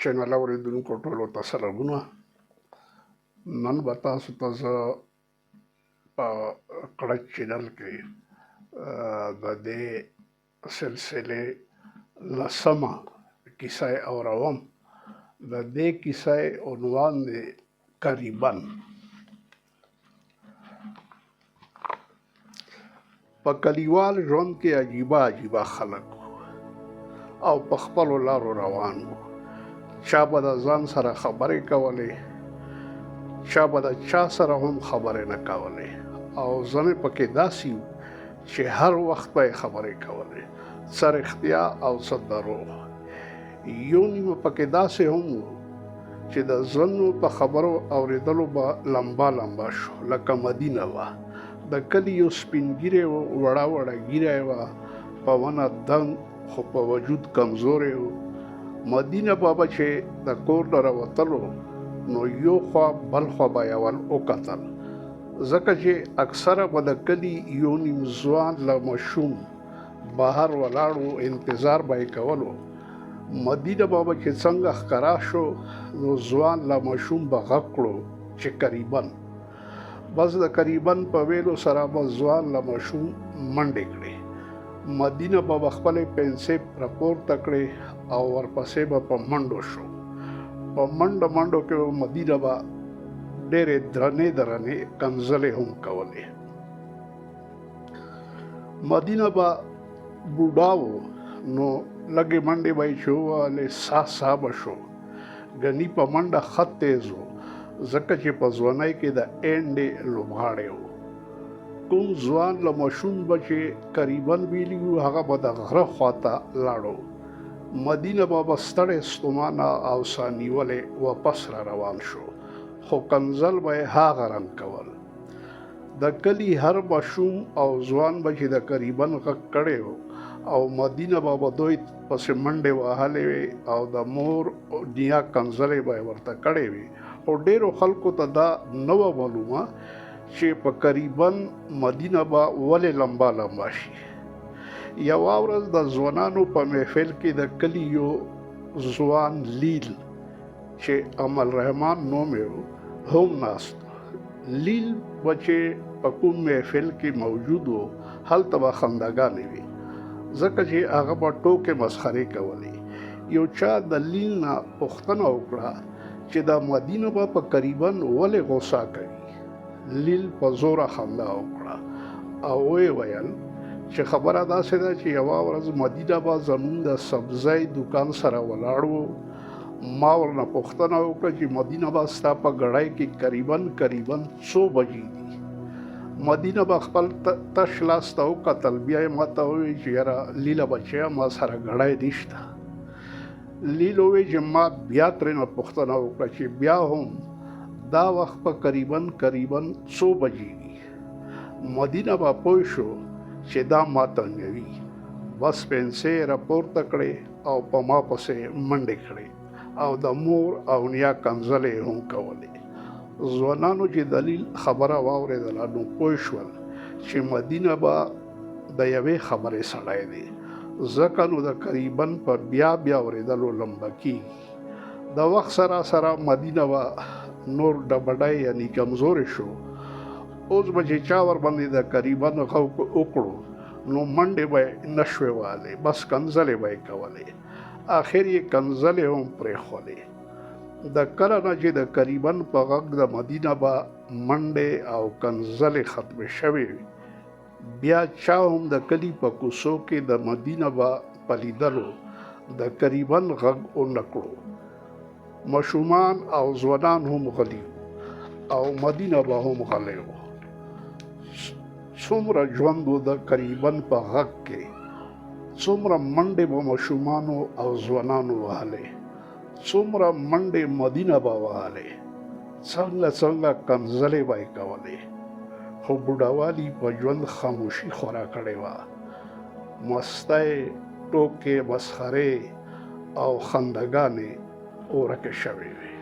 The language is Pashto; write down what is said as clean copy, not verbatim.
چینل اوریدونکو ټولو ته سلامونه. نن به تاسو ته زه په کړچ چینل کې د دې سلسلې لسمه کیسه اوروم. د دې کیسه عنوان دی قریباً. په کلیوال ژوند کې عجیبه خلک او په خپلو لارو روان وو. چا به د ځان سره خبرې کولې، چا به د چا سره هم خبرې نه کولې، او ځینې پکې داسې وو چې هر وخت به یې خبرې کولې، څه رښتیا او څه دروغ. یو نیمه پکې داسې هم وو چې د ځینو په خبرو اورېدلو به لمبا شو، لکه مدینه وه. د کلي یو سپین ږیری و، وړه ږیره یې وه، په ونه دنګ خو په وجود کمزوری و. مدینه بابا چې د کور نه راوتلو نو یو خوا بل خوا به یې ول وکتل، ځکه چې اکثره به د کلي یو نیم ځوان له ماشوم بهر ولاړ و، انتظار به یې کولو. مدینه بابا چې څنګه ښکاره شو نو ځوان له ماشوم به غږ کړو چې قریباً. بس د قریباً په ویلو سره به ځوان له ماشوم منډې کړې. مدینه بابا خپلې پنسې راپورته کړې او ورپسې به په منډو شو. په منډو کې مدینه به ډېرې درنې کنځلې هم کولې. مدینه به بوډا و نو لږې منډې به یې چې ووهلې ساه به شو. ګني په منډه ښه تیز و، ځکه چې په ځوانۍ کې د اینډې لوبغاړی و. کوم ځوان له ماشوم به چې قریباً ویلي وو هغه به د غره خواته لاړو. مدینه بابا ستړی ستومانه او ساه نیولې واپس را روان شو، خو کنځل به یې هاغه رنګ کول. د کلي هر ماشوم او ځوان به چې د قریباً غږ کړی و او مدینه بابا دوی پسې منډې وهلې وې او د مور نیا کنځلې به یې ورته کړې وې. او ډېرو خلکو ته دا نه وه معلومه چې په قریباً مدینه به ولې لمبا شي. یوه ورځ د ځوانانو په محفل کې د کلي یو ځوان لیل چې امل رحمان نوم یې و هم ناست. لیل به چې په کوم محفل کې موجود و هلته به خنداګانې وي، ځکه چې هغه به ټوکې مسخرې کولې. یو چا د لیل نه پوښتنه وکړه چې د مدینه به په قریباً ولې غوسه کوي. لیل په زوره خندا وکړه او ویې ویل چې خبره داسې ده چې یوه ورځ مدینه به زموږ د سبزۍ دوکان سره ولاړ و. ما ورنه پوښتنه وکړه چې مدینه به ستا په ګړۍ کې قریباً څو بجې دي. مدینه به خپل تش لاس ته وکتل، بیا یې ماته وویل چې یاره لیله بچیه ما سره ګړۍ نشته. لیل وویل چې ما بیا ترېنه پوښتنه وکړه چې بیا هم دا وخت په قریباً څو بجې دي. مدینه به پوه شو چې دا ما تنګوي. بس پنسې راپورته کړې او په ما پسې منډې کړې او د مور او نیا کنځلې هم کولې. ځوانانو چې دلیل خبره واورېدله نو پوه شول چې مدینه به د یوې خبرې سړی دی، ځکه نو د قریباً په بیا اورېدلو لمبه کېږي. د وخت سره مدینه به نور ډبډی یعنې کمزورې شو. اوس به چې چا ورباندې د قریباً غږ وکړو نو منډې به یې نه شوې وهلې، بس کنځلې به یې کولې. آخر یې کنځلې هم پرېښولې. د کله نه چې د قریباً په غږ د مدینه به منډې او کنځلې ختمې شوې، بیا چا هم د کلي په کوڅو کې د مدینه به په لیدلو د قریباً غږ ونه کړو. ماشومان او ځوانان هم غلي او مدینه به هم غلی و. څومره ژوند و د قریباً په غږ کې، څومره منډې به ماشومانو او ځوانانو وهلې، څومره منډې مدینه به وهلې، څنګه کنځلې به یې کولې. خو بوډاوالي په ژوند خاموشي خوره کړې وه. مستۍ، ټوکې، مسخرې او خنداګانې ورکې شوې وې.